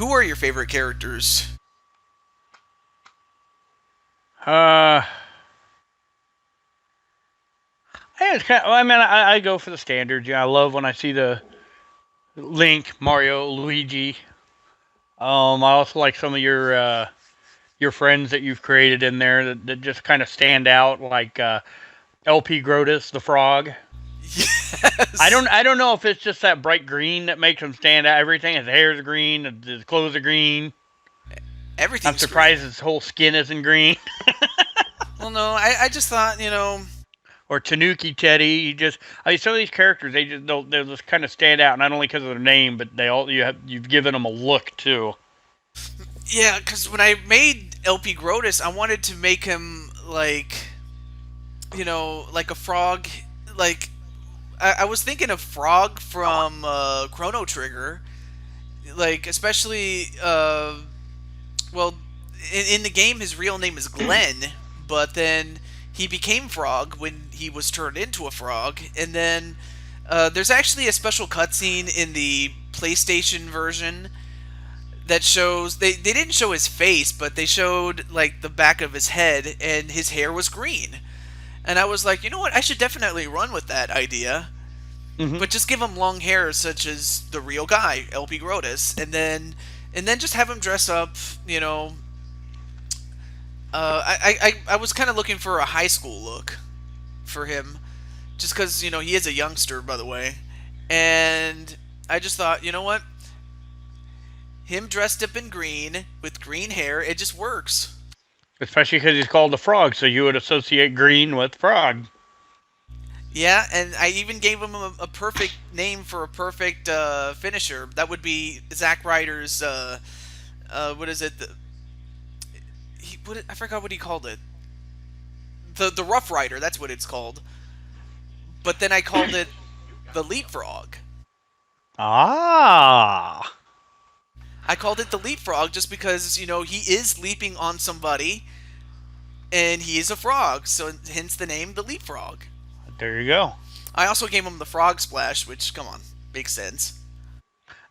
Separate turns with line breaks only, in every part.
Who are your favorite characters?
Uh, yeah, it's kind of, I mean, I go for the standards. Yeah, I love when I see the Link, Mario, Luigi. I also like some of your friends that you've created in there that just kind of stand out, like LP Grotus, the frog.
Yes.
I don't know if it's just that bright green that makes him stand out. Everything, his hair is green, his clothes are green. I'm
Everything's green.
surprised his whole skin isn't green.
Well, no, I just thought,
Or Tanuki Teddy. I mean, some of these characters they'll just kind of stand out, not only because of their name, but you've given them a look too.
yeah, because when I made LP Grotus, I wanted to make him like a frog. Like, I was thinking of Frog from Chrono Trigger. Like, especially, well, in the game, his real name is Glenn, but then he became Frog when he was turned into a frog, and then there's actually a special cutscene in the PlayStation version that shows they didn't show his face, but they showed like the back of his head, and his hair was green. And I was like, you know what? I should definitely run with that idea,
Hmm.
but just give him long hair, such as the real guy, LP Grotus, and then just have him dress up, I was kind of looking for a high school look for him, just because he is a youngster, by the way, and I just thought, you know what, him dressed up in green with green hair, it just works.
Especially because he's called the frog, so you would associate green with frog.
Yeah, and I even gave him a perfect name for a perfect finisher. That would be Zack Ryder's. What is it? I forgot what he called it. The Rough Rider. That's what it's called. But then I called it the Leapfrog.
Ah,
I called it the Leapfrog just because he is leaping on somebody, and he is a frog, so hence the name the Leapfrog.
there you go.
I also gave him the Frog Splash, which come on, makes sense.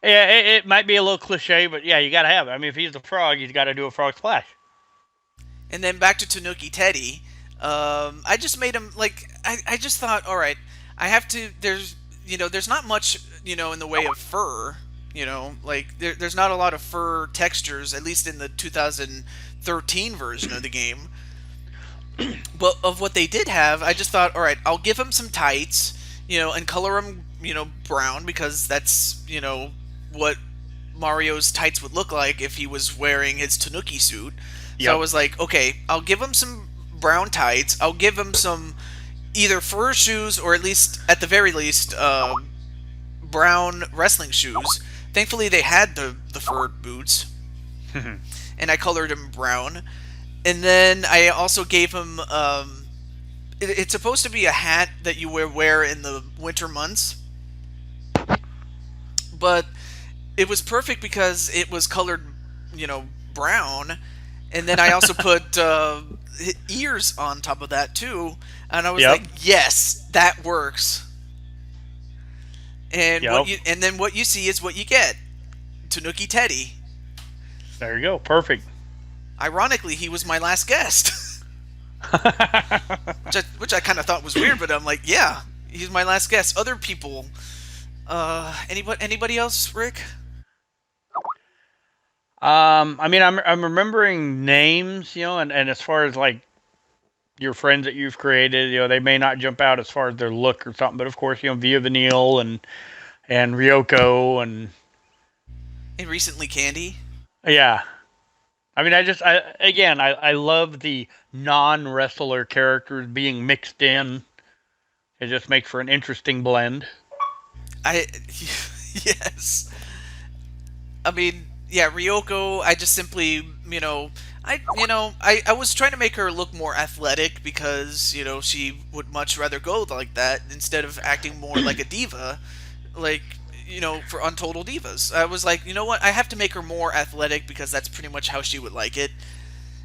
Yeah, it might be a little cliche, but yeah, you gotta have it. I mean, if he's the frog, he's got to do a frog splash.
And then back to Tanuki Teddy. I just made him like I just thought, all right, I have to. There's not much in the way of fur. Like there's not a lot of fur textures, at least in the 2013 version of the game. But of what they did have, I just thought, all right, I'll give him some tights, and color him, brown because that's what Mario's tights would look like if he was wearing his Tanuki suit. So I
Yep.
was like, okay, I'll give him some brown tights. I'll give him some either fur shoes or at least, at the very least, brown wrestling shoes. Thankfully, they had the fur boots, and I colored him brown. And then I also gave him. It's supposed to be a hat that you wear in the winter months, but it was perfect because it was colored, brown. And then I also put ears on top of that too, and I was
Yep.
like, yes, that works. And
Yep.
then what you see is what you get. Tanuki Teddy.
There you go. Perfect.
Ironically, he was my last guest, which I kind of thought was weird, but I'm like, yeah, he's my last guest. Other people, anybody else, Rick?
I mean, I'm remembering names, and as far as like your friends that you've created, they may not jump out as far as their look or something, but of course, Via Vanille and Ryoko and
And recently, Candy.
yeah. I mean, I love the non wrestler characters being mixed in. It just makes for an interesting blend.
I yes. I mean, yeah, Ryoko. I just simply, I was trying to make her look more athletic because she would much rather go like that instead of acting more like a diva, like for Untotal Divas. I was like, you know what, I have to make her more athletic because that's pretty much how she would like it.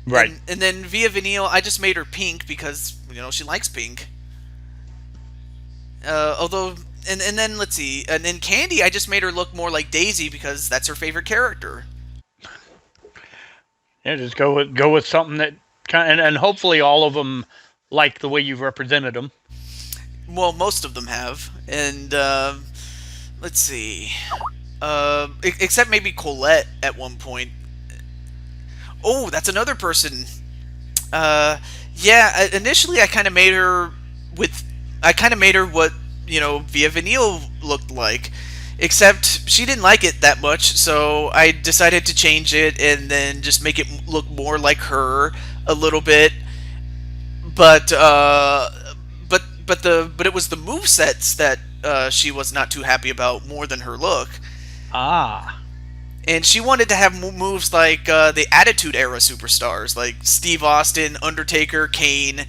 Right.
And then Via Vanille, I just made her pink because she likes pink. Although, and then let's see, and then Candy, I just made her look more like Daisy because that's her favorite character.
Yeah, just go with something that kind and hopefully all of them like the way you've represented them.
Well, most of them have, and let's see. Except maybe Colette at one point. Oh, that's another person. Uh, yeah. Initially, I kind of made her with. I kind of made her what Via Vanille looked like, except she didn't like it that much. So I decided to change it and then just make it look more like her a little bit. But but it was the move sets that she was not too happy about more than her look.
Ah.
And she wanted to have moves like the Attitude Era superstars, like Steve Austin, Undertaker, Kane,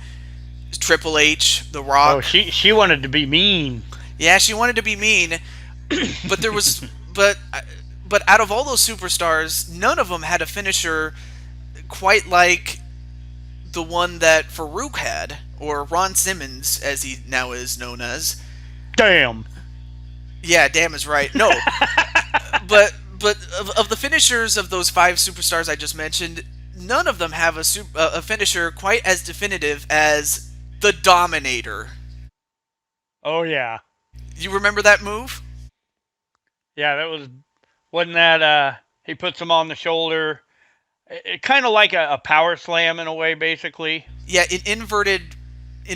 Triple H, The
Oh,
Rock.
she wanted to be mean.
Yeah, she wanted to be mean, but there was but out of all those superstars, none of them had a finisher quite like the one that Farouk had, or Ron Simmons, as he now is known as.
Damn.
Yeah, damn is right. No, but of the finishers of those five superstars I just mentioned, none of them have a finisher quite as definitive as the Dominator.
Oh yeah.
You remember that move?
Yeah, that wasn't that he puts them on the shoulder. It kind of like a power slam in a way, basically.
Yeah, an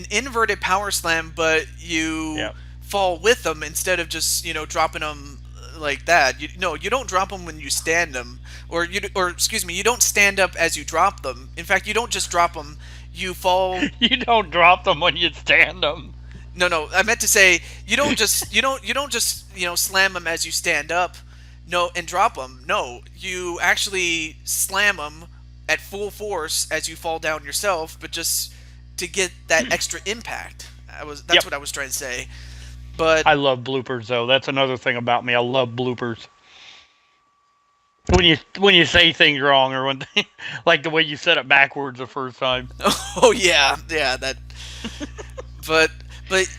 inverted power slam, but you
Yeah.
fall with them instead of just dropping them like that. No, you don't drop them when you stand them, or excuse me, you don't stand up as you drop them. In fact, you don't just drop them. You fall.
You don't drop them when you stand them.
No, no, I meant to say you don't just slam them as you stand up. No, and drop them. No, you actually slam them at full force as you fall down yourself, but just to get that extra impact. That's
Yep.
what I was trying to say. But
I love bloopers though. That's another thing about me. I love bloopers. When you say things wrong or when like the way you said it backwards the first time.
oh yeah, yeah, that but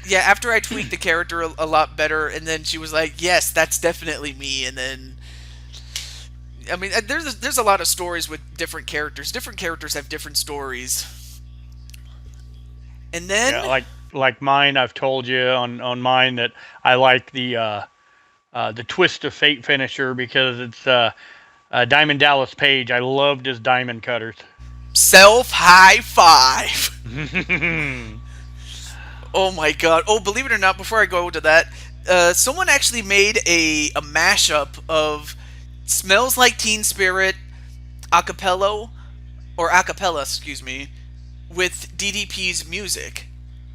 yeah, after I tweaked the character a lot better, and then she was like, "Yes, that's definitely me." And then, I mean, there's a lot of stories with different characters. Different characters have different stories. And
Yeah,
then,
like mine. I've told you on mine that I like the twist of fate finisher because it's Diamond Dallas Page. I loved his diamond cutters.
self high five. Oh my god! Oh, believe it or not, before I go to that, someone actually made a mashup of "Smells Like Teen Spirit" acapella or acapella, excuse me, with DDP's music.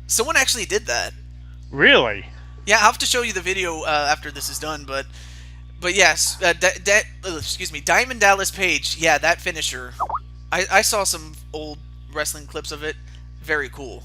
Someone actually did that.
Really?
Yeah, I'll have to show you the video after this is done, but yes, excuse me, Diamond Dallas Page. Yeah, that finisher. I saw some old wrestling clips of it. Very cool.